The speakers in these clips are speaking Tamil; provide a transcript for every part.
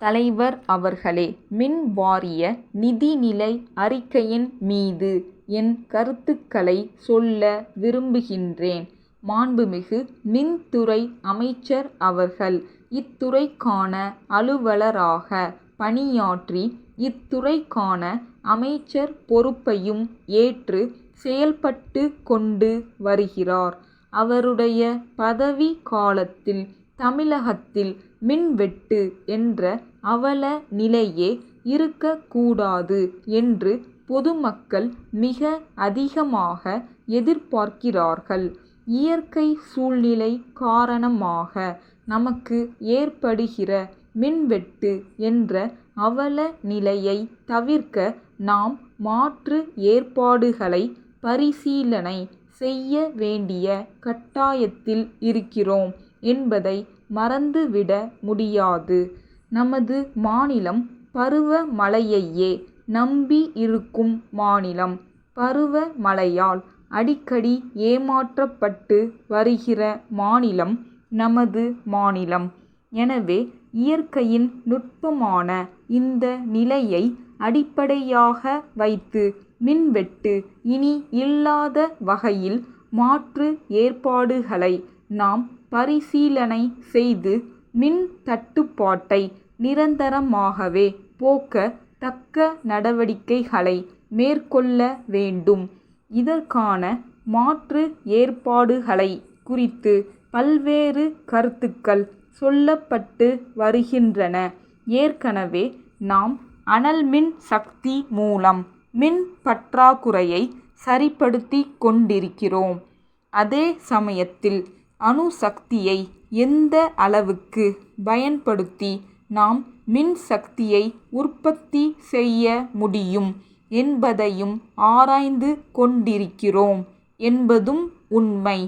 தலைவர் அவர்களே, மின் வாரிய நிதிநிலை அறிக்கையின் மீது என் கருத்துக்களை சொல்ல விரும்புகின்றேன். மாண்புமிகு மின்துறை அமைச்சர் அவர்கள் இத்துறைக்கான அலுவலராக பணியாற்றி இத்துறைக்கான அமைச்சர் பொறுப்பையும் ஏற்று செயல்பட்டு கொண்டு வருகிறார். அவருடைய பதவி காலத்தில் தமிழகத்தில் மின்வெட்டு என்ற அவல நிலையே இருக்கக்கூடாது என்று பொதுமக்கள் மிக அதிகமாக எதிர்பார்க்கிறார்கள். இயற்கை சூழ்நிலை காரணமாக நமக்கு ஏற்படுகிற மின்வெட்டு என்ற அவல நிலையை தவிர்க்க நாம் மாற்று ஏற்பாடுகளை பரிசீலனை செய்ய வேண்டிய கட்டாயத்தில் இருக்கிறோம் என்பதை மறந்துவிட முடியாது. நமது மாநிலம் பருவமழையையே நம்பி இருக்கும் மாநிலம். பருவமழையால் அடிக்கடி ஏமாற்றப்பட்டு வருகிற மாநிலம் நமது மாநிலம். எனவே இயற்கையின் நுட்பமான இந்த நிலையை அடிப்படையாக வைத்து மின்வெட்டு இனி இல்லாத வகையில் மாற்று ஏற்பாடுகளை நாம் பரிசீலனை செய்து மின் தட்டுப்பாட்டை நிரந்தரமாகவே போக்க தக்க நடவடிக்கைகளை மேற்கொள்ள வேண்டும். இதற்கான மாற்று ஏற்பாடுகளை குறித்து பல்வேறு கருத்துக்கள் சொல்லப்பட்டு வருகின்றன. ஏற்கனவே நாம் அனல்மின் சக்தி மூலம் மின் பற்றாக்குறையை சரிப்படுத்தி கொண்டிருக்கிறோம். அதே சமயத்தில் அணுசக்தியை எந்த அளவுக்கு பயன்படுத்தி நாம் மின்சக்தியை உற்பத்தி செய்ய முடியும் என்பதையும் ஆராய்ந்து கொண்டிருக்கிறோம் என்பதும் உண்மை.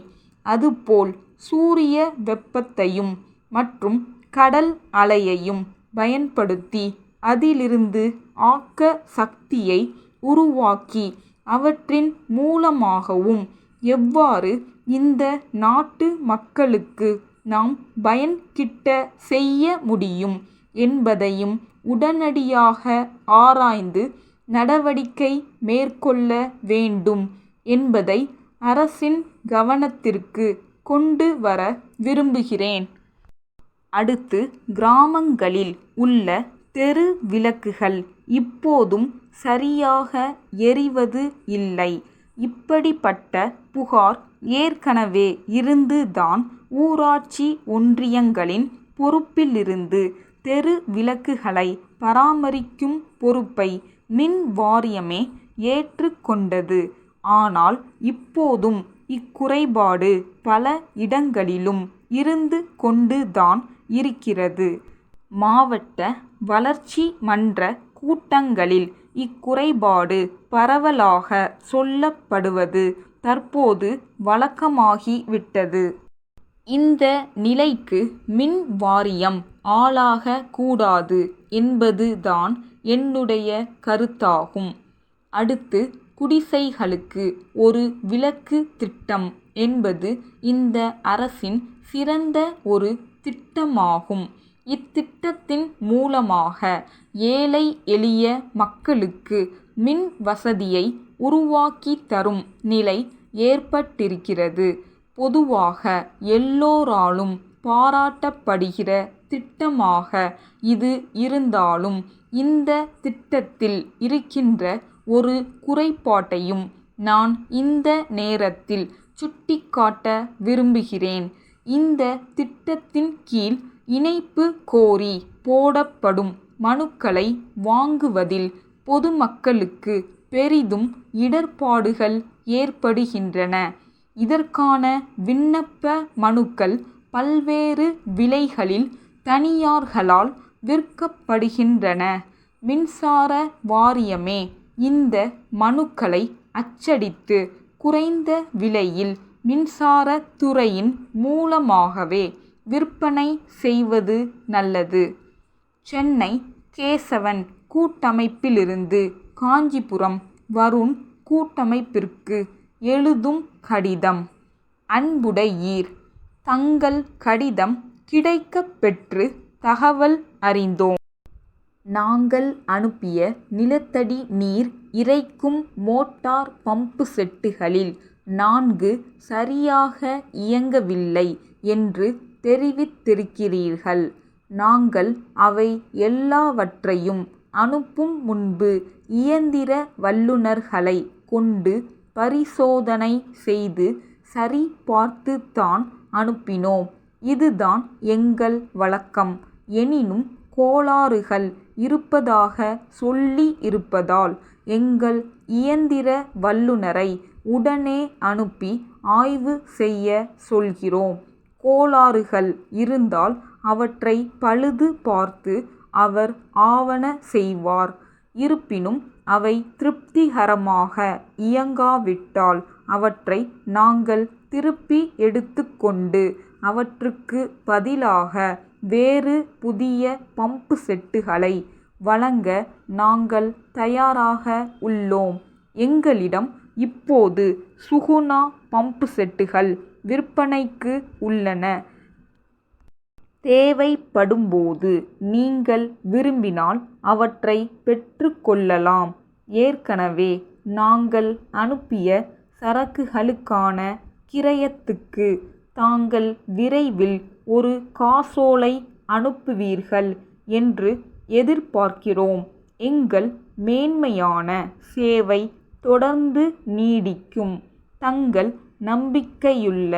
அதுபோல் சூரிய வெப்பத்தையும் மற்றும் கடல் அலையையும் பயன்படுத்தி அதிலிருந்து ஆக்க சக்தியை உருவாக்கி அவற்றின் மூலமாகவும் எவ்வாறு இந்த நாட்டு மக்களுக்கு நாம் பயன் கிட்ட செய்ய முடியும் என்பதையும் உடனடியாக ஆராய்ந்து நடவடிக்கை மேற்கொள்ள வேண்டும் என்பதை அரசின் கவனத்திற்கு கொண்டு வர விரும்புகிறேன். அடுத்து, கிராமங்களில் உள்ள தெரு விளக்குகள் இப்போதும் சரியாக எரிவது இல்லை. இப்படிப்பட்ட புகார் ஏற்கனவே இருந்து தான் ஊராட்சி ஒன்றியங்களின் பொறுப்பிலிருந்து தெரு விளக்குகளை பராமரிக்கும் பொறுப்பை மின் வாரியமே ஏற்றுக் கொண்டது. ஆனால் இப்போதும் இக்குறைபாடு பல இடங்களிலும் இருந்து கொண்டு தான் இருக்கிறது. மாவட்ட வளர்ச்சி மன்ற கூட்டங்களில் இக்குறைபாடு பரவலாக சொல்லப்படுவது தற்போது வழக்கமாகிவிட்டது. இந்த நிலைக்கு மின் வாரியம் ஆளாக கூடாது என்பது தான் என்னுடைய கருத்தாகும். அடுத்து, குடிசைகளுக்கு ஒரு விளக்கு திட்டம் என்பது இந்த அரசின் சிறந்த ஒரு திட்டமாகும். இத்திட்டத்தின் மூலமாக ஏழை எளிய மக்களுக்கு மின் வசதியை உருவாக்கி தரும் நிலை ஏற்பட்டிருக்கிறது. பொதுவாக எல்லோராலும் பாராட்டப்படுகிற திட்டமாக இது இருந்தாலும் இந்த திட்டத்தில் இருக்கின்ற ஒரு குறைபாட்டையும் நான் இந்த நேரத்தில் சுட்டிக்காட்ட விரும்புகிறேன். இந்த திட்டத்தின் கீழ் இணைப்பு கோரி போடப்படும் மனுக்களை வாங்குவதில் பொதுமக்களுக்கு பெரிதும் இடர்பாடுகள் ஏற்படுகின்றன. இதற்கான விண்ணப்ப மனுக்கள் பல்வேறு விலைகளில் தனியார்களால் விற்கப்படுகின்றன. மின்சார வாரியமே இந்த மனுக்களை அச்சடித்து குறைந்த விலையில் மின்சாரத்துறையின் மூலமாகவே விற்பனை செய்வது நல்லது. சென்னை கேசவன் கூட்டமைப்பிலிருந்து காஞ்சிபுரம் வருண் கூட்டமைப்பிற்கு எழுதும் கடிதம். அன்புடையீர், தங்கள் கடிதம் கிடைக்கப் பெற்று தகவல் அறிந்தோம். நாங்கள் அனுப்பிய நிலத்தடி நீர் இறைக்கும் மோட்டார் பம்பு செட்டுகளில் 4 சரியாக இயங்கவில்லை என்று தெரிவித்திருக்கிறீர்கள். நாங்கள் அவை எல்லாவற்றையும் அனுப்பும் முன்பு இயந்திர வல்லுநர்களை கொண்டு பரிசோதனை செய்து சரி பார்த்துத்தான் அனுப்பினோம். இதுதான் எங்கள் வழக்கம். எனினும் கோளாறுகள் இருப்பதாக சொல்லி இருப்பதால் எங்கள் இயந்திர வல்லுநரை உடனே அனுப்பி ஆய்வு செய்ய சொல்கிறோம். கோளாறுகள் இருந்தால் அவற்றை பழுது பார்த்து அவர் ஆவன செய்வார். இருப்பினும் அவை திருப்திகரமாக இயங்காவிட்டால் அவற்றை நாங்கள் திருப்பி எடுத்துக்கொண்டு அவற்றுக்கு பதிலாக வேறு புதிய பம்பு செட்டுகளை வழங்க நாங்கள் தயாராக உள்ளோம். எங்களிடம் இப்போது சுகுணா பம்பு செட்டுகள் விற்பனைக்கு உள்ளன. தேவைப்படும்போது நீங்கள் விரும்பினால் அவற்றை பெற்றுக்கொள்ளலாம். ஏற்கனவே நாங்கள் அனுப்பிய சரக்குகளுக்கான கிரயத்துக்கு தாங்கள் விரைவில் ஒரு காசோலை அனுப்புவீர்கள் என்று எதிர்பார்க்கிறோம். எங்கள் மேன்மையான சேவை தொடர்ந்து நீடிக்கும். தங்கள் நம்பிக்கையுள்ள